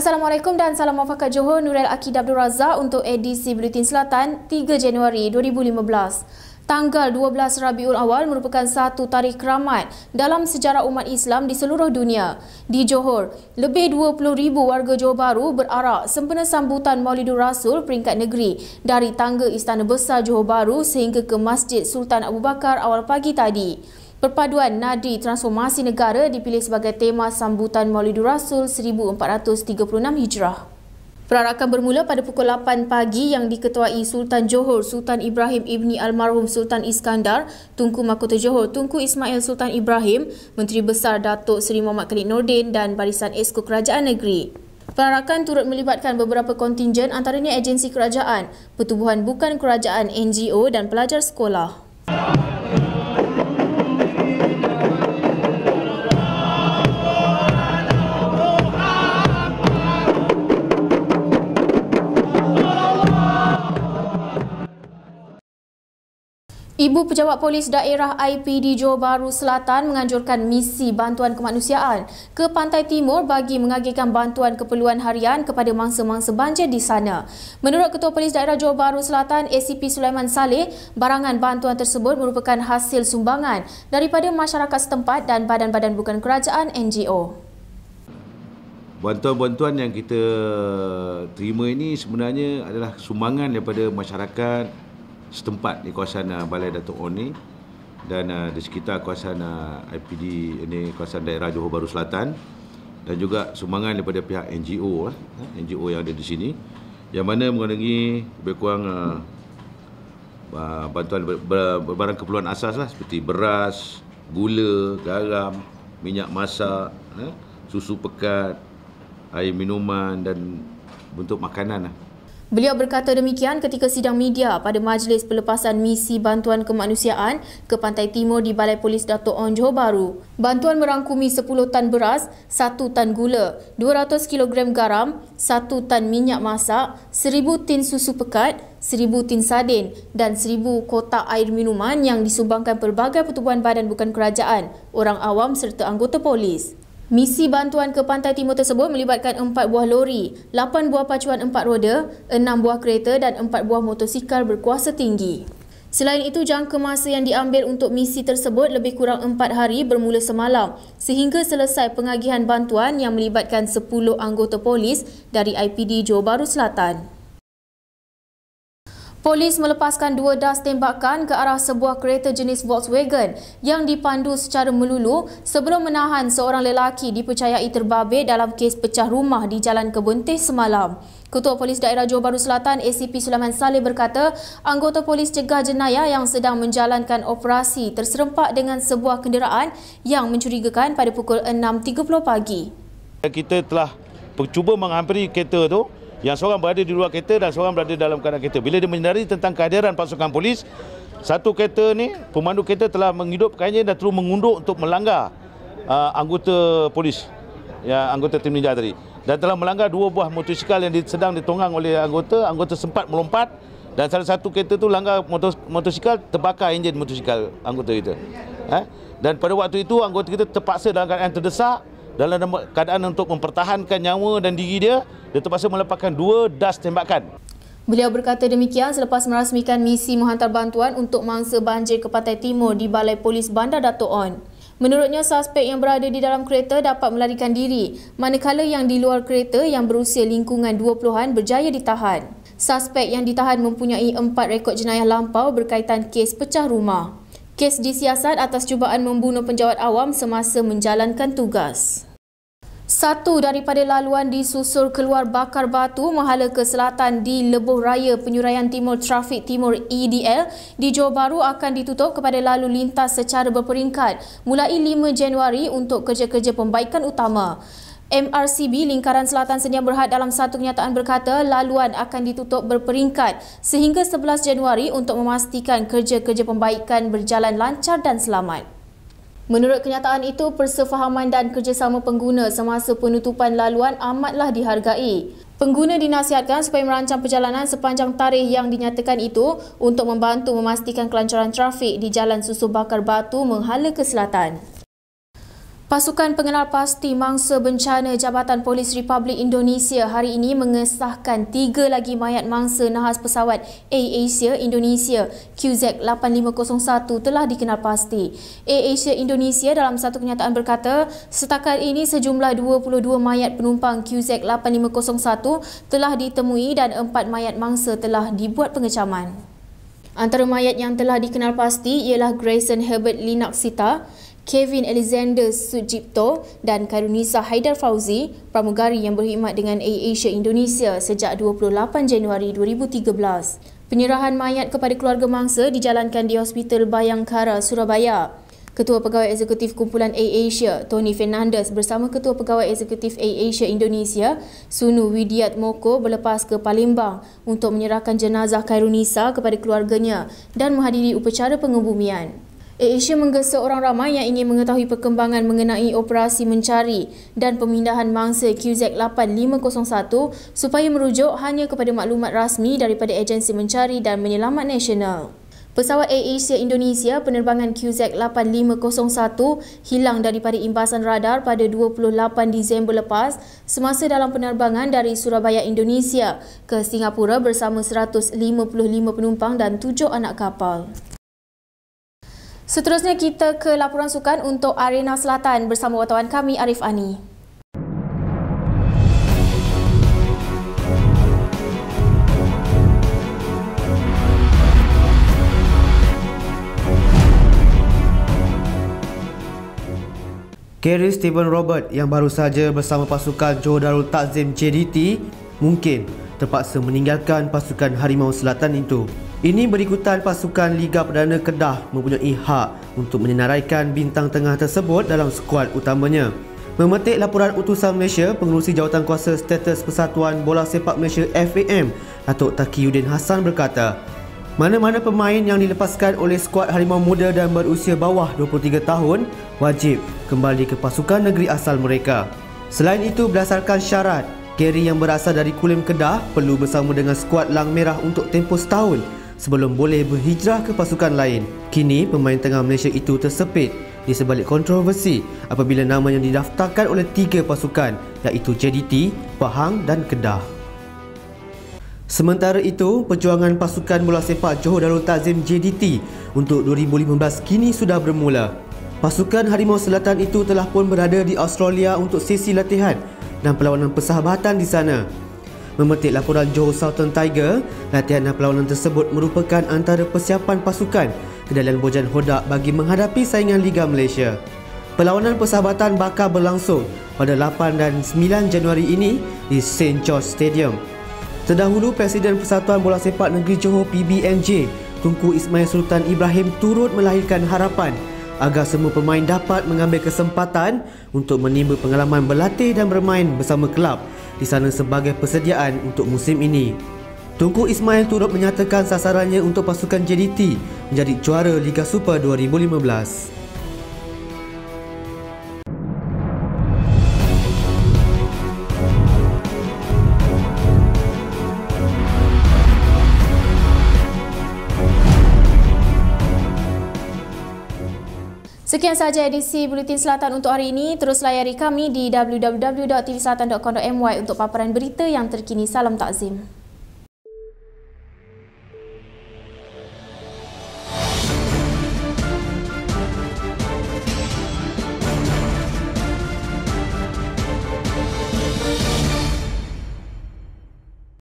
Assalamualaikum dan salam muafakat Johor. Nurul Akid Abdul Razak untuk edisi Buletin Selatan 3 Januari 2015. Tanggal 12 Rabiul Awal merupakan satu tarikh keramat dalam sejarah umat Islam di seluruh dunia. Di Johor, lebih 20,000 warga Johor Bahru berarak sempena sambutan Maulidur Rasul peringkat negeri dari tangga Istana Besar Johor Bahru sehingga ke Masjid Sultan Abu Bakar awal pagi tadi. Perpaduan Nadi Transformasi Negara dipilih sebagai tema sambutan Maulidur Rasul 1436 Hijrah. Perarakan bermula pada pukul 8 pagi yang diketuai Sultan Johor Sultan Ibrahim Ibni Almarhum Sultan Iskandar, Tunku Mahkota Johor Tunku Ismail Sultan Ibrahim, Menteri Besar Datuk Seri Muhammad Khalid Nordin dan Barisan Esko Kerajaan Negeri. Perarakan turut melibatkan beberapa kontingen antaranya agensi kerajaan, pertubuhan bukan kerajaan NGO dan pelajar sekolah. Ibu Pejabat Polis Daerah IPD Johor Bahru Selatan menganjurkan misi bantuan kemanusiaan ke Pantai Timur bagi mengagihkan bantuan keperluan harian kepada mangsa-mangsa banjir di sana. Menurut Ketua Polis Daerah Johor Bahru Selatan ACP Sulaiman Saleh, barangan bantuan tersebut merupakan hasil sumbangan daripada masyarakat setempat dan badan-badan bukan kerajaan NGO. Bantuan-bantuan yang kita terima ini sebenarnya adalah sumbangan daripada masyarakat setempat di kawasan Balai Datuk On ni dan di sekitar kawasan IPD ini, kawasan daerah Johor Bahru Selatan, dan juga sumbangan daripada pihak NGO yang ada di sini, yang mana mengandungi lebih kurang bantuan barang keperluan asas seperti beras, gula, garam, minyak masak, susu pekat, air minuman dan bentuk makanan. Beliau berkata demikian ketika sidang media pada majlis pelepasan misi bantuan kemanusiaan ke Pantai Timur di Balai Polis Datuk On Johor Bahru. Bantuan merangkumi 10 tan beras, 1 tan gula, 200 kg garam, 1 tan minyak masak, 1000 tin susu pekat, 1000 tin sardin dan 1000 kotak air minuman yang disumbangkan pelbagai pertubuhan badan bukan kerajaan, orang awam serta anggota polis. Misi bantuan ke Pantai Timur tersebut melibatkan 4 buah lori, 8 buah pacuan 4 roda, 6 buah kereta dan 4 buah motosikal berkuasa tinggi. Selain itu, jangka masa yang diambil untuk misi tersebut lebih kurang 4 hari bermula semalam sehingga selesai pengagihan bantuan yang melibatkan 10 anggota polis dari IPD Johor Bahru Selatan. Polis melepaskan 2 das tembakan ke arah sebuah kereta jenis Volkswagen yang dipandu secara melulu sebelum menahan seorang lelaki dipercayai terbabit dalam kes pecah rumah di Jalan Kebun Teh semalam. Ketua Polis Daerah Johor Bahru Selatan ACP Sulaiman Saleh berkata, anggota polis cegah jenayah yang sedang menjalankan operasi terserempak dengan sebuah kenderaan yang mencurigakan pada pukul 6.30 pagi. Kita telah cuba menghampiri kereta tu, yang seorang berada di luar kereta dan seorang berada dalam keadaan kereta. Bila dia menyedari tentang kehadiran pasukan polis, satu kereta ni, pemandu kereta telah menghidupkannya dan terus mengunduk untuk melanggar anggota polis, anggota tim ninja tadi. Dan telah melanggar 2 buah motosikal yang sedang ditunggang oleh anggota sempat melompat dan salah satu kereta tu langgar motosikal, terbakar enjin motosikal anggota kita. Dan pada waktu itu anggota kita terpaksa dalam keadaan terdesak, dalam keadaan untuk mempertahankan nyawa dan diri dia terpaksa melepaskan 2 das tembakan. Beliau berkata demikian selepas merasmikan misi menghantar bantuan untuk mangsa banjir ke Pantai Timur di Balai Polis Bandar Datuk On. Menurutnya, suspek yang berada di dalam kereta dapat melarikan diri, manakala yang di luar kereta yang berusia lingkungan 20-an berjaya ditahan. Suspek yang ditahan mempunyai 4 rekod jenayah lampau berkaitan kes pecah rumah. Kes disiasat atas cubaan membunuh penjawat awam semasa menjalankan tugas. Satu daripada laluan disusur keluar bakar batu menghala ke selatan di Lebuh Raya Penyuraian Timur Trafik Timur EDL di Johor Bahru akan ditutup kepada lalu lintas secara berperingkat mulai 5 Januari untuk kerja-kerja pembaikan utama. MRCB Lingkaran Selatan Sdn Bhd dalam satu kenyataan berkata laluan akan ditutup berperingkat sehingga 11 Januari untuk memastikan kerja-kerja pembaikan berjalan lancar dan selamat. Menurut kenyataan itu, persefahaman dan kerjasama pengguna semasa penutupan laluan amatlah dihargai. Pengguna dinasihatkan supaya merancang perjalanan sepanjang tarikh yang dinyatakan itu untuk membantu memastikan kelancaran trafik di Jalan Susuh Bakar Batu menghala ke selatan. Pasukan Pengenal Pasti Mangsa Bencana Jabatan Polis Republik Indonesia hari ini mengesahkan 3 lagi mayat mangsa nahas pesawat AirAsia Indonesia QZ8501 telah dikenal pasti. AirAsia Indonesia dalam satu kenyataan berkata, setakat ini sejumlah 22 mayat penumpang QZ8501 telah ditemui dan 4 mayat mangsa telah dibuat pengecaman. Antara mayat yang telah dikenal pasti ialah Grayson Herbert Linaksita, Kevin Alexander Sujipto dan Kairunisa Haidar Fauzi, pramugari yang berkhidmat dengan AirAsia Indonesia sejak 28 Januari 2013. Penyerahan mayat kepada keluarga mangsa dijalankan di Hospital Bayangkara, Surabaya. Ketua Pegawai Eksekutif Kumpulan AirAsia, Tony Fernandes bersama Ketua Pegawai Eksekutif AirAsia Indonesia, Sunu Widiat Moko berlepas ke Palembang untuk menyerahkan jenazah Kairunisa kepada keluarganya dan menghadiri upacara pengebumian. AirAsia menggesa orang ramai yang ingin mengetahui perkembangan mengenai operasi mencari dan pemindahan mangsa QZ8501 supaya merujuk hanya kepada maklumat rasmi daripada Agensi Mencari dan Menyelamat Nasional. Pesawat AirAsia Indonesia penerbangan QZ8501 hilang daripada imbasan radar pada 28 Disember lepas semasa dalam penerbangan dari Surabaya, Indonesia ke Singapura bersama 155 penumpang dan 7 anak kapal. Seterusnya kita ke laporan sukan untuk Arena Selatan bersama wartawan kami Arif Ani. Kerry Stephen Robert yang baru saja bersama pasukan Johor Darul Takzim JDT mungkin terpaksa meninggalkan pasukan Harimau Selatan itu. Ini berikutan pasukan Liga Perdana Kedah mempunyai hak untuk menyenaraikan bintang tengah tersebut dalam skuad utamanya. Memetik laporan utusan Malaysia, Pengerusi Jawatankuasa Status Persatuan Bola Sepak Malaysia FAM, Datuk Taqiyuddin Hassan berkata, mana-mana pemain yang dilepaskan oleh skuad Harimau Muda dan berusia bawah 23 tahun wajib kembali ke pasukan negeri asal mereka. Selain itu, berdasarkan syarat, Kerry yang berasal dari Kulim Kedah perlu bersama dengan skuad Lang Merah untuk tempoh setahun sebelum boleh berhijrah ke pasukan lain. Kini, pemain tengah Malaysia itu tersepit di sebalik kontroversi apabila namanya didaftarkan oleh 3 pasukan iaitu JDT, Pahang dan Kedah. Sementara itu, perjuangan pasukan bola sepak Johor Darul Takzim JDT untuk 2015 kini sudah bermula. Pasukan Harimau Selatan itu telah pun berada di Australia untuk sesi latihan dan perlawanan persahabatan di sana. Memetik laporan Johor Southern Tiger, latihan dan perlawanan tersebut merupakan antara persiapan pasukan ke dalam Bojan Hodak bagi menghadapi saingan Liga Malaysia. Perlawanan persahabatan bakal berlangsung pada 8 dan 9 Januari ini di St. George Stadium. Terdahulu, Presiden Persatuan Bola Sepak Negeri Johor PBNJ, Tunku Ismail Sultan Ibrahim turut melahirkan harapan agar semua pemain dapat mengambil kesempatan untuk menimba pengalaman berlatih dan bermain bersama kelab di sana sebagai persediaan untuk musim ini. Tunku Ismail turut menyatakan sasarannya untuk pasukan JDT menjadi juara Liga Super 2015. Sekian sahaja edisi Buletin Selatan untuk hari ini. Terus layari kami di www.tvselatan.com.my untuk paparan berita yang terkini. Salam takzim.